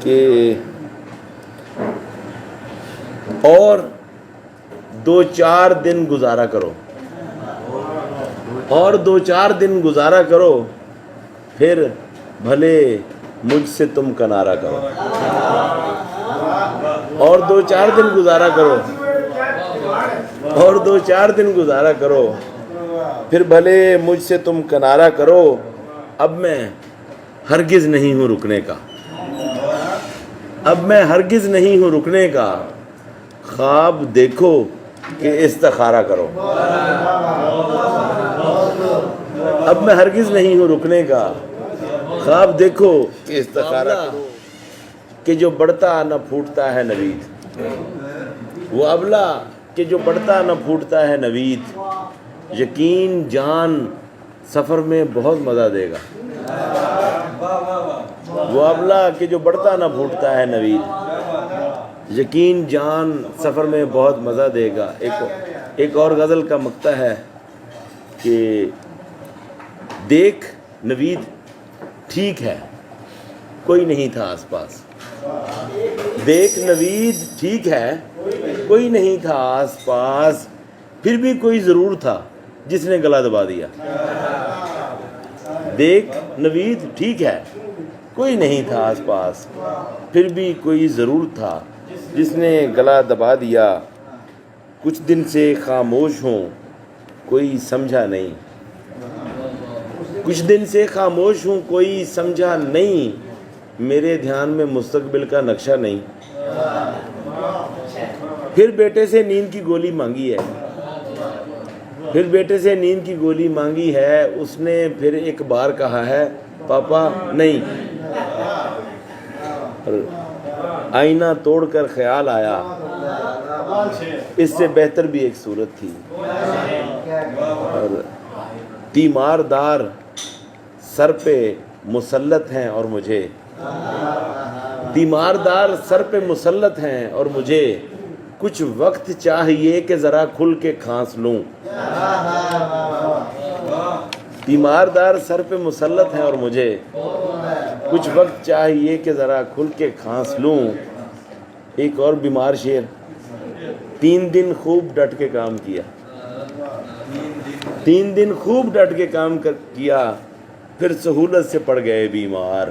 کہ اور 2-4 دن گزارا کرو، اور 2-4 دن گزارا کرو، پھر بھلے مجھ سے تم کنارہ کرو، اور 2-4 دن گزارا کرو، اور 2-4 دن گزارا کرو، پھر بھلے مجھ سے تم کنارہ کرو، اب میں ہرگز نہیں ہوں رکنے کا، اب میں ہرگز نہیں ہوں رکنے کا، خواب دیکھو کہ استخارہ کرو، اب میں ہرگز نہیں ہوں رکنے کا، خواب دیکھو کہ استخارہ کرو، کہ جو بڑھتا نہ پھوٹتا ہے نوید، وہ ابلا کہ جو بڑھتا نہ پھوٹتا ہے نوید، یقین جان سفر میں بہت مزہ دے گا، وہ ابلا کہ جو بڑھتا نہ پھوٹتا ہے نوید، یقین جان سفر میں بہت مزہ دے گا۔ ایک اور غزل کا مقطع ہے کہ دیکھ نوید ٹھیک ہے کوئی نہیں تھا آس پاس، دیکھ نوید ٹھیک ہے کوئی نہیں تھا آس پاس، پھر بھی کوئی ضرور تھا جس نے گلا دبا دیا، دیکھ نوید ٹھیک ہے کوئی نہیں تھا آس پاس، پھر بھی کوئی ضرور تھا جس نے گلا دبا دیا، کچھ دن سے خاموش ہوں کوئی سمجھا نہیں، کچھ دن سے خاموش ہوں کوئی سمجھا نہیں، میرے دھیان میں مستقبل کا نقشہ نہیں، پھر بیٹے سے نیند کی گولی مانگی ہے، پھر بیٹے سے نیند کی گولی مانگی ہے، اس نے پھر ایک بار کہا ہے پاپا نہیں، آئینہ توڑ کر خیال آیا اس سے بہتر بھی ایک صورت تھی، اور تیمار دار سر پہ مسلط ہیں اور مجھے، تیمار دار سر پہ مسلط ہیں اور مجھے، کچھ وقت چاہیے کہ ذرا کھل کے کھانس لوں، تیمار دار سر پہ مسلط ہیں اور مجھے، کچھ وقت چاہیے کہ ذرا کھل کے کھانس لوں۔ ایک اور بیمار شعر، 3 دن خوب ڈٹ کے کام کیا، 3 دن خوب ڈٹ کے کام کیا، پھر سہولت سے پڑ گئے بیمار۔